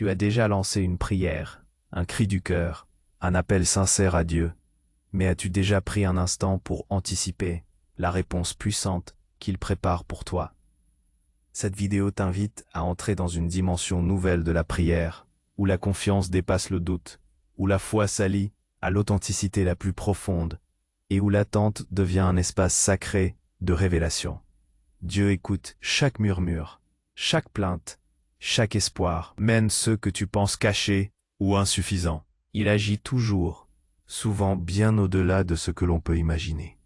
Tu as déjà lancé une prière, un cri du cœur, un appel sincère à Dieu, mais as-tu déjà pris un instant pour anticiper la réponse puissante qu'il prépare pour toi? Cette vidéo t'invite à entrer dans une dimension nouvelle de la prière, où la confiance dépasse le doute, où la foi s'allie à l'authenticité la plus profonde, et où l'attente devient un espace sacré de révélation. Dieu écoute chaque murmure, chaque plainte, chaque espoir, même ceux que tu penses cachés ou insuffisants. Il agit toujours, souvent bien au-delà de ce que l'on peut imaginer,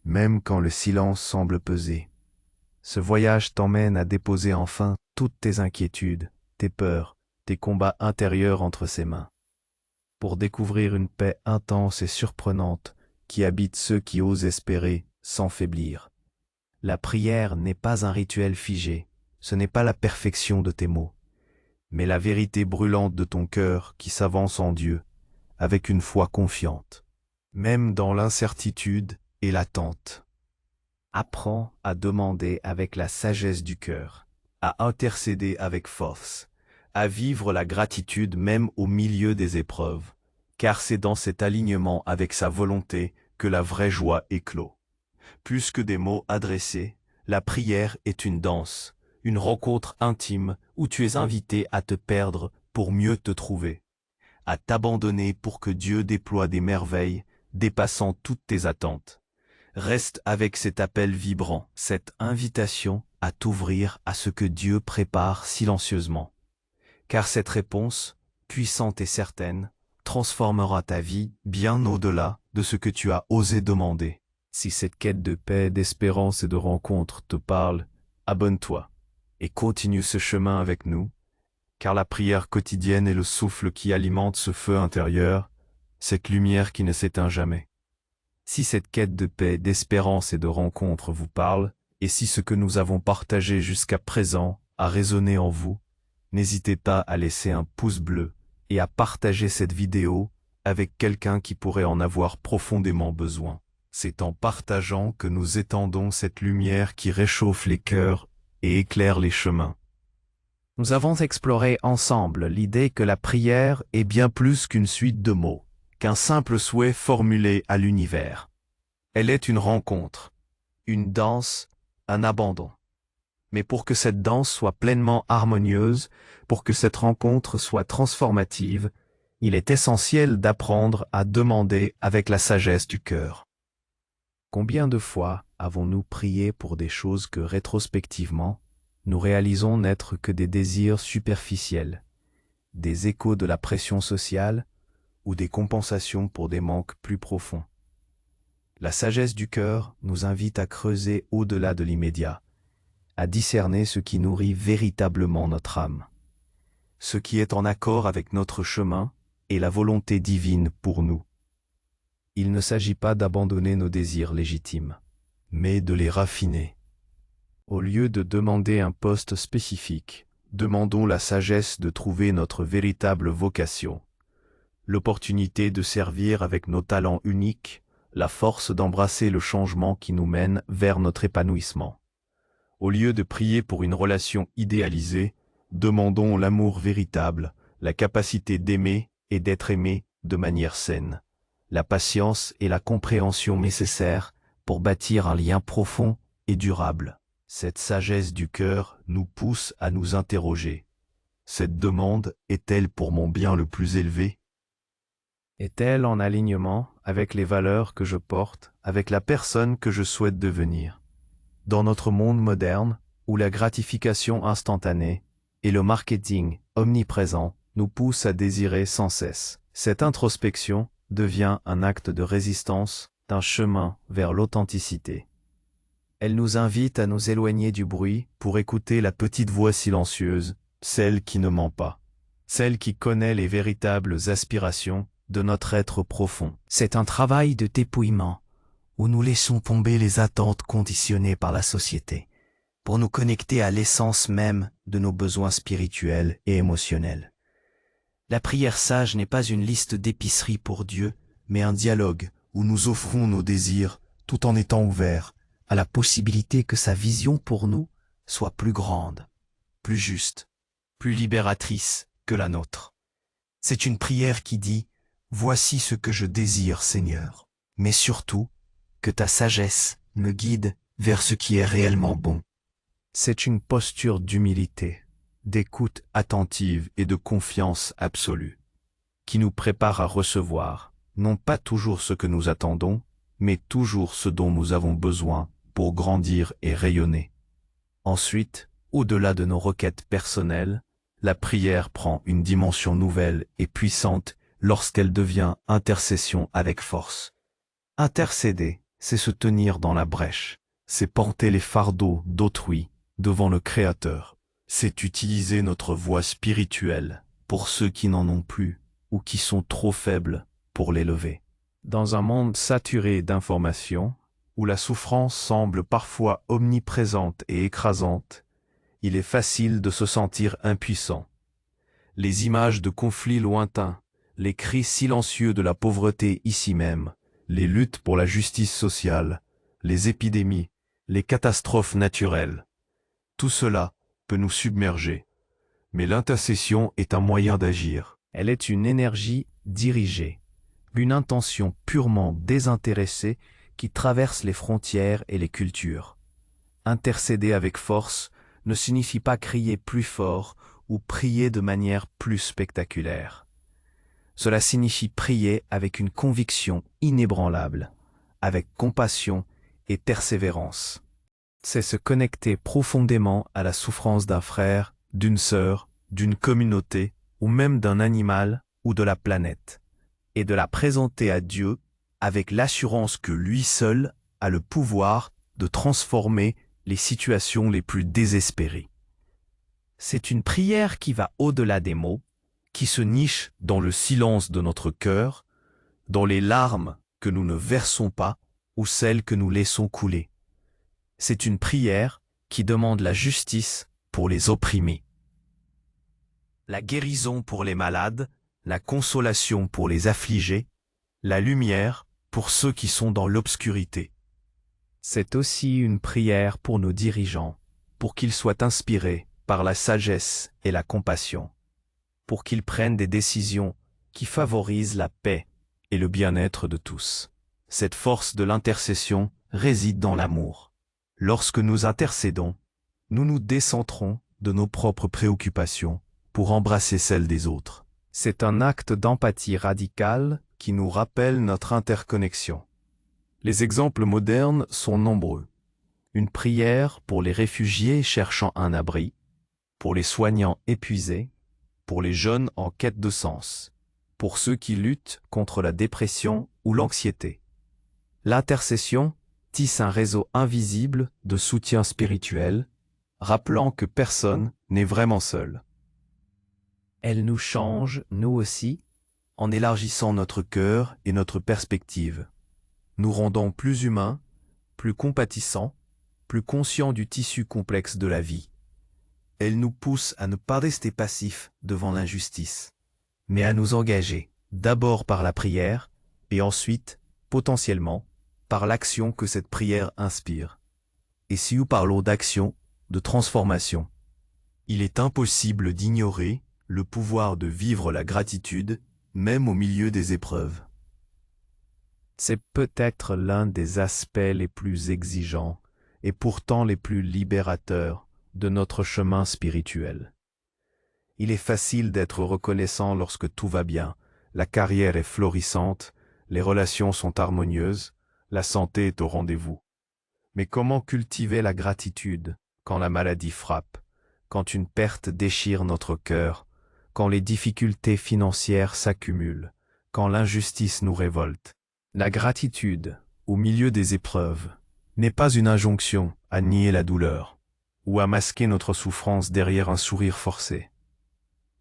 même quand le silence semble peser. Ce voyage t'emmène à déposer enfin toutes tes inquiétudes, tes peurs, tes combats intérieurs entre ses mains, pour découvrir une paix intense et surprenante qui habite ceux qui osent espérer sans faiblir. La prière n'est pas un rituel figé, ce n'est pas la perfection de tes mots, mais la vérité brûlante de ton cœur qui s'avance en Dieu, avec une foi confiante, même dans l'incertitude et l'attente. Apprends à demander avec la sagesse du cœur, à intercéder avec force, à vivre la gratitude même au milieu des épreuves, car c'est dans cet alignement avec sa volonté que la vraie joie éclot. Plus que des mots adressés, la prière est une danse, une rencontre intime où tu es invité à te perdre pour mieux te trouver, à t'abandonner pour que Dieu déploie des merveilles dépassant toutes tes attentes. Reste avec cet appel vibrant, cette invitation à t'ouvrir à ce que Dieu prépare silencieusement. Car cette réponse, puissante et certaine, transformera ta vie bien au-delà de ce que tu as osé demander. Si cette quête de paix, d'espérance et de rencontre te parle, abonne-toi et continue ce chemin avec nous, car la prière quotidienne est le souffle qui alimente ce feu intérieur, cette lumière qui ne s'éteint jamais. Si cette quête de paix, d'espérance et de rencontre vous parle, et si ce que nous avons partagé jusqu'à présent a résonné en vous, n'hésitez pas à laisser un pouce bleu et à partager cette vidéo avec quelqu'un qui pourrait en avoir profondément besoin. C'est en partageant que nous étendons cette lumière qui réchauffe les cœurs et éclaire les chemins. Nous avons exploré ensemble l'idée que la prière est bien plus qu'une suite de mots, qu'un simple souhait formulé à l'univers. Elle est une rencontre, une danse, un abandon. Mais pour que cette danse soit pleinement harmonieuse, pour que cette rencontre soit transformative, il est essentiel d'apprendre à demander avec la sagesse du cœur. Combien de fois avons-nous prié pour des choses que, rétrospectivement, nous réalisons n'être que des désirs superficiels, des échos de la pression sociale ou des compensations pour des manques plus profonds? La sagesse du cœur nous invite à creuser au-delà de l'immédiat, à discerner ce qui nourrit véritablement notre âme, ce qui est en accord avec notre chemin et la volonté divine pour nous. Il ne s'agit pas d'abandonner nos désirs légitimes, mais de les raffiner. Au lieu de demander un poste spécifique, demandons la sagesse de trouver notre véritable vocation, l'opportunité de servir avec nos talents uniques, la force d'embrasser le changement qui nous mène vers notre épanouissement. Au lieu de prier pour une relation idéalisée, demandons l'amour véritable, la capacité d'aimer et d'être aimé de manière saine, la patience et la compréhension nécessaires pour bâtir un lien profond et durable. Cette sagesse du cœur nous pousse à nous interroger. Cette demande est-elle pour mon bien le plus élevé? Est-elle en alignement avec les valeurs que je porte, avec la personne que je souhaite devenir? Dans notre monde moderne, où la gratification instantanée et le marketing omniprésent nous poussent à désirer sans cesse, cette introspection devient un acte de résistance, un chemin vers l'authenticité. Elle nous invite à nous éloigner du bruit pour écouter la petite voix silencieuse, celle qui ne ment pas, celle qui connaît les véritables aspirations de notre être profond. C'est un travail de dépouillement, où nous laissons tomber les attentes conditionnées par la société, pour nous connecter à l'essence même de nos besoins spirituels et émotionnels. La prière sage n'est pas une liste d'épiceries pour Dieu, mais un dialogue où nous offrons nos désirs tout en étant ouverts à la possibilité que sa vision pour nous soit plus grande, plus juste, plus libératrice que la nôtre. C'est une prière qui dit « Voici ce que je désire, Seigneur », mais surtout, que ta sagesse me guide vers ce qui est réellement bon. C'est une posture d'humilité, d'écoute attentive et de confiance absolue, qui nous prépare à recevoir, non pas toujours ce que nous attendons, mais toujours ce dont nous avons besoin pour grandir et rayonner. Ensuite, au-delà de nos requêtes personnelles, la prière prend une dimension nouvelle et puissante lorsqu'elle devient intercession avec force. Intercéder, c'est se tenir dans la brèche, c'est porter les fardeaux d'autrui devant le Créateur, c'est utiliser notre voix spirituelle pour ceux qui n'en ont plus ou qui sont trop faibles pour l'élever. Dans un monde saturé d'informations, où la souffrance semble parfois omniprésente et écrasante, il est facile de se sentir impuissant. Les images de conflits lointains, les cris silencieux de la pauvreté ici même, les luttes pour la justice sociale, les épidémies, les catastrophes naturelles, tout cela peut nous submerger. Mais l'intercession est un moyen d'agir. Elle est une énergie dirigée, une intention purement désintéressée qui traverse les frontières et les cultures. Intercéder avec force ne signifie pas crier plus fort ou prier de manière plus spectaculaire. Cela signifie prier avec une conviction inébranlable, avec compassion et persévérance. C'est se connecter profondément à la souffrance d'un frère, d'une sœur, d'une communauté, ou même d'un animal ou de la planète, et de la présenter à Dieu avec l'assurance que lui seul a le pouvoir de transformer les situations les plus désespérées. C'est une prière qui va au-delà des mots, qui se niche dans le silence de notre cœur, dans les larmes que nous ne versons pas ou celles que nous laissons couler. C'est une prière qui demande la justice pour les opprimés, la guérison pour les malades, la consolation pour les affligés, la lumière pour ceux qui sont dans l'obscurité. C'est aussi une prière pour nos dirigeants, pour qu'ils soient inspirés par la sagesse et la compassion, pour qu'ils prennent des décisions qui favorisent la paix et le bien-être de tous. Cette force de l'intercession réside dans l'amour. Lorsque nous intercédons, nous nous décentrons de nos propres préoccupations pour embrasser celles des autres. C'est un acte d'empathie radicale qui nous rappelle notre interconnexion. Les exemples modernes sont nombreux. Une prière pour les réfugiés cherchant un abri, pour les soignants épuisés, pour les jeunes en quête de sens, pour ceux qui luttent contre la dépression ou l'anxiété. L'intercession tisse un réseau invisible de soutien spirituel, rappelant que personne n'est vraiment seul. Elle nous change, nous aussi, en élargissant notre cœur et notre perspective, nous rendant plus humains, plus compatissants, plus conscients du tissu complexe de la vie. Elle nous pousse à ne pas rester passifs devant l'injustice, mais à nous engager, d'abord par la prière, et ensuite, potentiellement, par l'action que cette prière inspire. Et si nous parlons d'action, de transformation, il est impossible d'ignorer le pouvoir de vivre la gratitude, même au milieu des épreuves. C'est peut-être l'un des aspects les plus exigeants et pourtant les plus libérateurs de notre chemin spirituel. Il est facile d'être reconnaissant lorsque tout va bien, la carrière est florissante, les relations sont harmonieuses, la santé est au rendez-vous. Mais comment cultiver la gratitude quand la maladie frappe, quand une perte déchire notre cœur, quand les difficultés financières s'accumulent, quand l'injustice nous révolte? La gratitude, au milieu des épreuves, n'est pas une injonction à nier la douleur ou à masquer notre souffrance derrière un sourire forcé.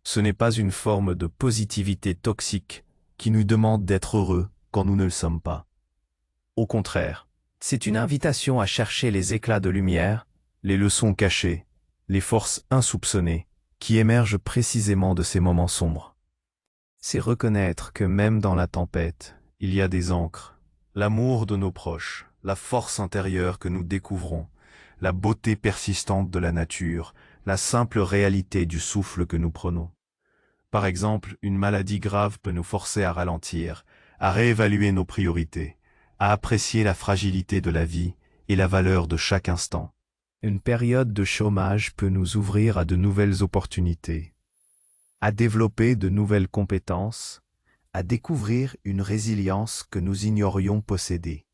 Ce n'est pas une forme de positivité toxique qui nous demande d'être heureux quand nous ne le sommes pas. Au contraire, c'est une invitation à chercher les éclats de lumière, les leçons cachées, les forces insoupçonnées qui émergent précisément de ces moments sombres. C'est reconnaître que même dans la tempête, il y a des ancres, l'amour de nos proches, la force intérieure que nous découvrons, la beauté persistante de la nature, la simple réalité du souffle que nous prenons. Par exemple, une maladie grave peut nous forcer à ralentir, à réévaluer nos priorités, à apprécier la fragilité de la vie et la valeur de chaque instant. Une période de chômage peut nous ouvrir à de nouvelles opportunités, à développer de nouvelles compétences, à découvrir une résilience que nous ignorions posséder.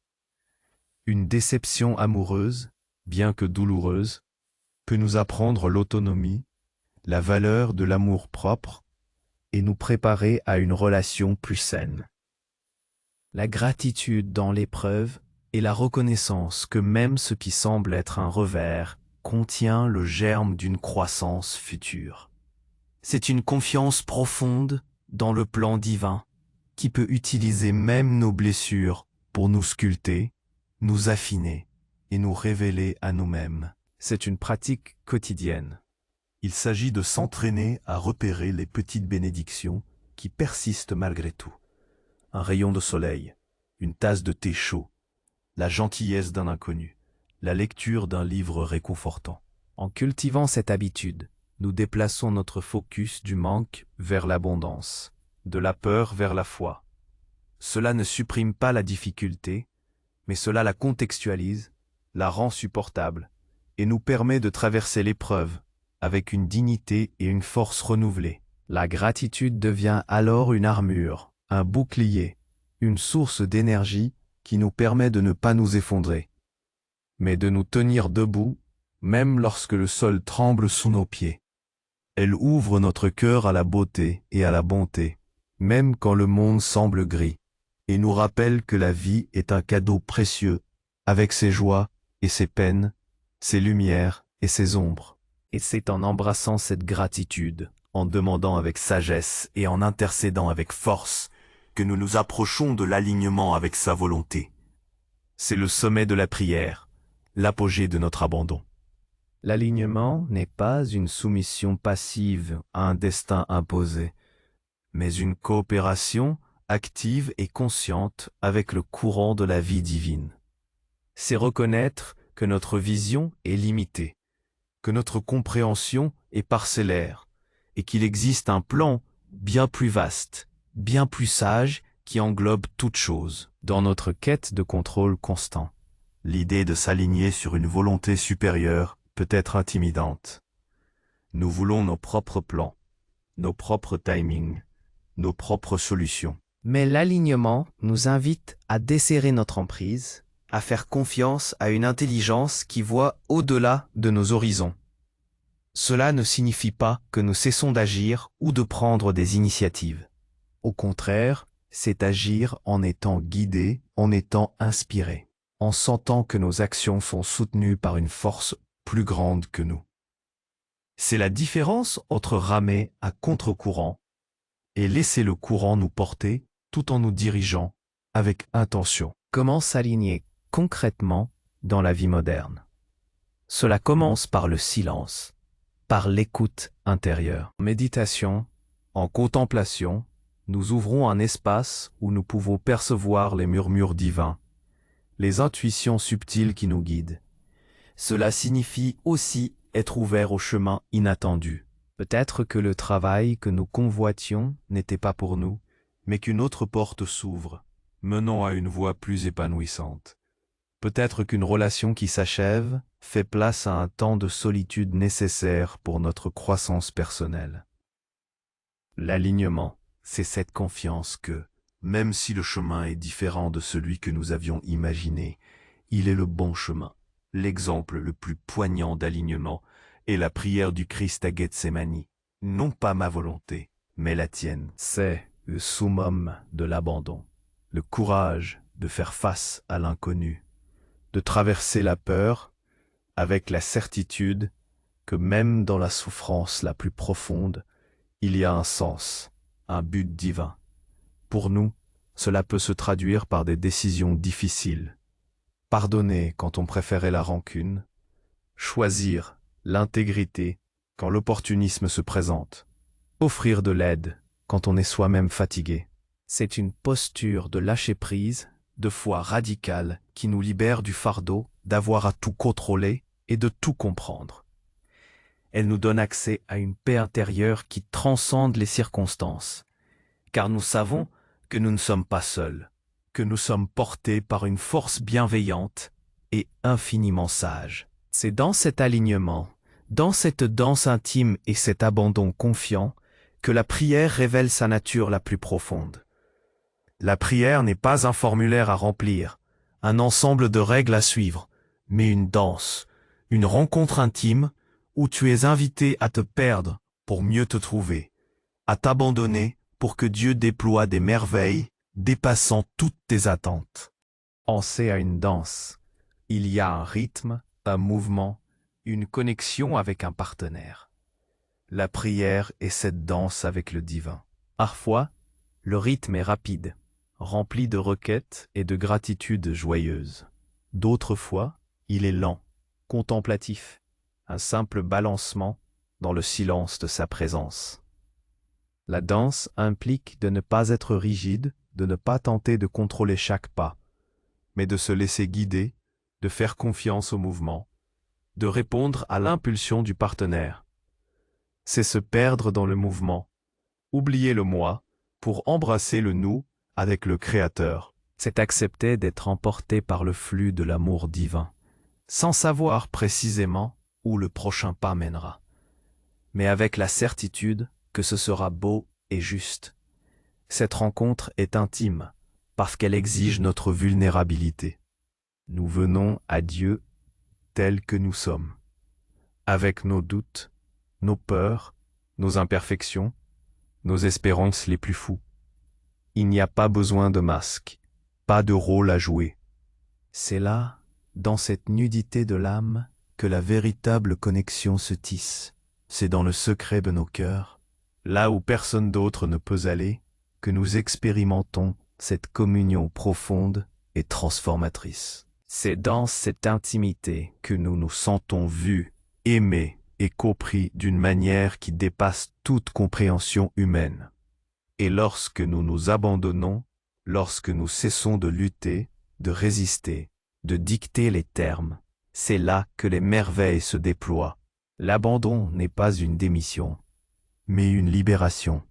Une déception amoureuse, bien que douloureuse, peut nous apprendre l'autonomie, la valeur de l'amour propre et nous préparer à une relation plus saine. La gratitude dans l'épreuve et la reconnaissance que même ce qui semble être un revers contient le germe d'une croissance future. C'est une confiance profonde dans le plan divin qui peut utiliser même nos blessures pour nous sculpter, nous affiner et nous révéler à nous-mêmes. C'est une pratique quotidienne. Il s'agit de s'entraîner à repérer les petites bénédictions qui persistent malgré tout. Un rayon de soleil, une tasse de thé chaud, la gentillesse d'un inconnu, la lecture d'un livre réconfortant. En cultivant cette habitude, nous déplaçons notre focus du manque vers l'abondance, de la peur vers la foi. Cela ne supprime pas la difficulté, mais cela la contextualise, la rend supportable et nous permet de traverser l'épreuve avec une dignité et une force renouvelées. La gratitude devient alors une armure, un bouclier, une source d'énergie qui nous permet de ne pas nous effondrer, mais de nous tenir debout, même lorsque le sol tremble sous nos pieds. Elle ouvre notre cœur à la beauté et à la bonté, même quand le monde semble gris, et nous rappelle que la vie est un cadeau précieux, avec ses joies et ses peines, ses lumières et ses ombres. Et c'est en embrassant cette gratitude, en demandant avec sagesse et en intercédant avec force, que nous nous approchons de l'alignement avec sa volonté. C'est le sommet de la prière, l'apogée de notre abandon. L'alignement n'est pas une soumission passive à un destin imposé, mais une coopération active et consciente avec le courant de la vie divine. C'est reconnaître que notre vision est limitée, que notre compréhension est parcellaire, et qu'il existe un plan bien plus vaste, bien plus sage, qui englobe toute chose. Dans notre quête de contrôle constant, l'idée de s'aligner sur une volonté supérieure peut être intimidante. Nous voulons nos propres plans, nos propres timings, nos propres solutions. Mais l'alignement nous invite à desserrer notre emprise, à faire confiance à une intelligence qui voit au-delà de nos horizons. Cela ne signifie pas que nous cessons d'agir ou de prendre des initiatives. Au contraire, c'est agir en étant guidé, en étant inspiré, en sentant que nos actions sont soutenues par une force plus grande que nous. C'est la différence entre ramer à contre-courant et laisser le courant nous porter tout en nous dirigeant avec intention. Comment s'aligner concrètement dans la vie moderne? Cela commence par le silence, par l'écoute intérieure. En méditation, en contemplation, nous ouvrons un espace où nous pouvons percevoir les murmures divins, les intuitions subtiles qui nous guident. Cela signifie aussi être ouvert aux chemins inattendus. Peut-être que le travail que nous convoitions n'était pas pour nous, mais qu'une autre porte s'ouvre, menant à une voie plus épanouissante. Peut-être qu'une relation qui s'achève fait place à un temps de solitude nécessaire pour notre croissance personnelle. L'alignement, c'est cette confiance que, même si le chemin est différent de celui que nous avions imaginé, il est le bon chemin. L'exemple le plus poignant d'alignement est la prière du Christ à Gethsémani. Non pas ma volonté, mais la tienne. C'est le summum de l'abandon, le courage de faire face à l'inconnu, de traverser la peur avec la certitude que même dans la souffrance la plus profonde, il y a un sens, un but divin. Pour nous, cela peut se traduire par des décisions difficiles. Pardonner quand on préférait la rancune, choisir l'intégrité quand l'opportunisme se présente, offrir de l'aide quand on est soi-même fatigué. C'est une posture de lâcher-prise, de foi radicale qui nous libère du fardeau d'avoir à tout contrôler et de tout comprendre. Elle nous donne accès à une paix intérieure qui transcende les circonstances, car nous savons que nous ne sommes pas seuls, que nous sommes portés par une force bienveillante et infiniment sage. C'est dans cet alignement, dans cette danse intime et cet abandon confiant, que la prière révèle sa nature la plus profonde. La prière n'est pas un formulaire à remplir, un ensemble de règles à suivre, mais une danse, une rencontre intime où tu es invité à te perdre pour mieux te trouver, à t'abandonner pour que Dieu déploie des merveilles dépassant toutes tes attentes. Penser à une danse. Il y a un rythme, un mouvement, une connexion avec un partenaire. La prière est cette danse avec le divin. Parfois, le rythme est rapide, rempli de requêtes et de gratitude joyeuse. D'autres fois, il est lent, contemplatif, un simple balancement dans le silence de sa présence. La danse implique de ne pas être rigide, de ne pas tenter de contrôler chaque pas, mais de se laisser guider, de faire confiance au mouvement, de répondre à l'impulsion du partenaire. C'est se perdre dans le mouvement, oublier le moi, pour embrasser le nous avec le Créateur. C'est accepter d'être emporté par le flux de l'amour divin, sans savoir précisément où le prochain pas mènera, mais avec la certitude que ce sera beau et juste. Cette rencontre est intime, parce qu'elle exige notre vulnérabilité. Nous venons à Dieu tels que nous sommes, avec nos doutes, nos peurs, nos imperfections, nos espérances les plus fous. Il n'y a pas besoin de masque, pas de rôle à jouer. C'est là, dans cette nudité de l'âme, que la véritable connexion se tisse. C'est dans le secret de nos cœurs, là où personne d'autre ne peut aller, que nous expérimentons cette communion profonde et transformatrice. C'est dans cette intimité que nous nous sentons vus, aimés et compris d'une manière qui dépasse toute compréhension humaine. Et lorsque nous nous abandonnons, lorsque nous cessons de lutter, de résister, de dicter les termes, c'est là que les merveilles se déploient. L'abandon n'est pas une démission, mais une libération.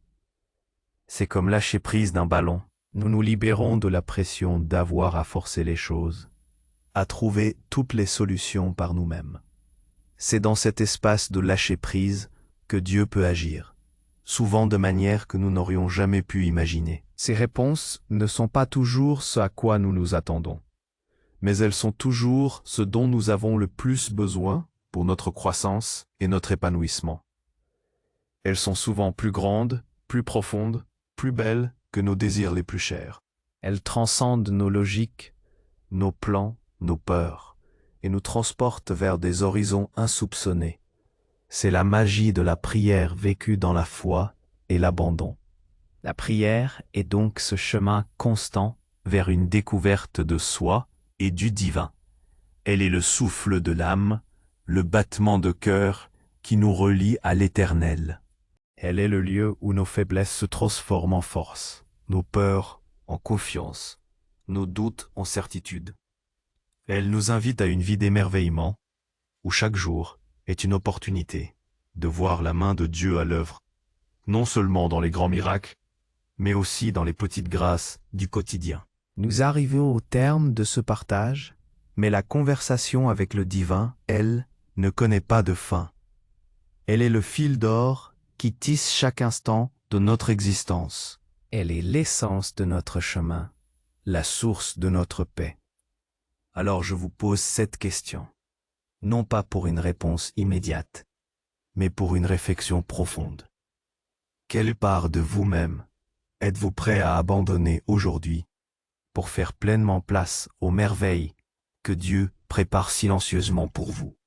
C'est comme lâcher prise d'un ballon. Nous nous libérons de la pression d'avoir à forcer les choses, à trouver toutes les solutions par nous-mêmes. C'est dans cet espace de lâcher prise que Dieu peut agir, souvent de manière que nous n'aurions jamais pu imaginer. Ces réponses ne sont pas toujours ce à quoi nous nous attendons, mais elles sont toujours ce dont nous avons le plus besoin pour notre croissance et notre épanouissement. Elles sont souvent plus grandes, plus profondes, plus belles que nos désirs les plus chers. Elles transcendent nos logiques, nos plans, nos peurs, et nous transportent vers des horizons insoupçonnés. C'est la magie de la prière vécue dans la foi et l'abandon. La prière est donc ce chemin constant vers une découverte de soi et du divin. Elle est le souffle de l'âme, le battement de cœur qui nous relie à l'Éternel. Elle est le lieu où nos faiblesses se transforment en force, nos peurs en confiance, nos doutes en certitude. Elle nous invite à une vie d'émerveillement, où chaque jour est une opportunité de voir la main de Dieu à l'œuvre, non seulement dans les grands miracles, mais aussi dans les petites grâces du quotidien. Nous arrivons au terme de ce partage, mais la conversation avec le divin, elle, ne connaît pas de fin. Elle est le fil d'or qui tisse chaque instant de notre existence. Elle est l'essence de notre chemin, la source de notre paix. Alors je vous pose cette question, non pas pour une réponse immédiate, mais pour une réflexion profonde. Quelle part de vous-même êtes-vous prêt à abandonner aujourd'hui pour faire pleinement place aux merveilles que Dieu prépare silencieusement pour vous?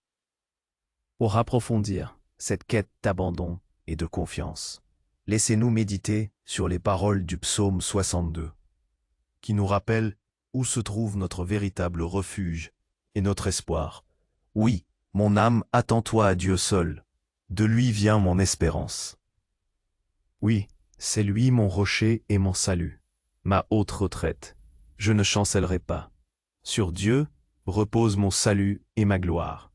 Pour approfondir cette quête d'abandon et de confiance, laissez-nous méditer sur les paroles du psaume 62, qui nous rappellent où se trouve notre véritable refuge et notre espoir. Oui, mon âme, attends-toi à Dieu seul, de lui vient mon espérance. Oui, c'est lui mon rocher et mon salut, ma haute retraite, je ne chancellerai pas. Sur Dieu repose mon salut et ma gloire,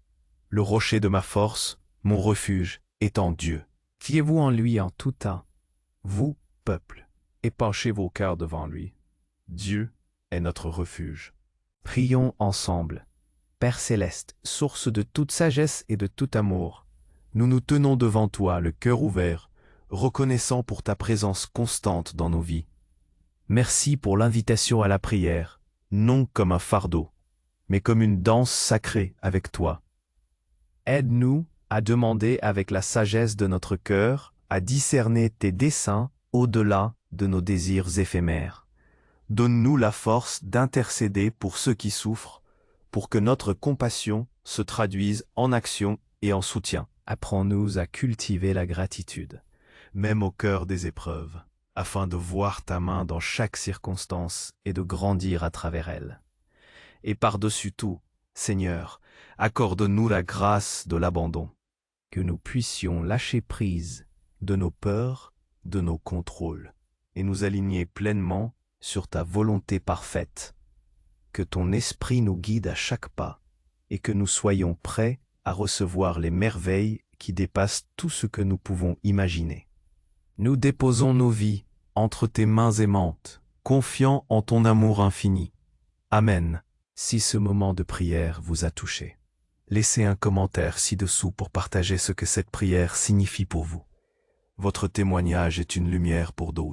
le rocher de ma force, Mon refuge est en Dieu. Fiez-vous en lui en tout temps. Vous, peuple, épanchez vos cœurs devant lui. Dieu est notre refuge. Prions ensemble. Père céleste, source de toute sagesse et de tout amour, nous nous tenons devant toi, le cœur ouvert, reconnaissant pour ta présence constante dans nos vies. Merci pour l'invitation à la prière, non comme un fardeau, mais comme une danse sacrée avec toi. Aide-nous à demander avec la sagesse de notre cœur, à discerner tes desseins au-delà de nos désirs éphémères. Donne-nous la force d'intercéder pour ceux qui souffrent, pour que notre compassion se traduise en action et en soutien. Apprends-nous à cultiver la gratitude, même au cœur des épreuves, afin de voir ta main dans chaque circonstance et de grandir à travers elle. Et par-dessus tout, Seigneur, accorde-nous la grâce de l'abandon, que nous puissions lâcher prise de nos peurs, de nos contrôles, et nous aligner pleinement sur ta volonté parfaite. Que ton esprit nous guide à chaque pas, et que nous soyons prêts à recevoir les merveilles qui dépassent tout ce que nous pouvons imaginer. Nous déposons nos vies entre tes mains aimantes, confiants en ton amour infini. Amen. Si ce moment de prière vous a touché, laissez un commentaire ci-dessous pour partager ce que cette prière signifie pour vous. Votre témoignage est une lumière pour d'autres.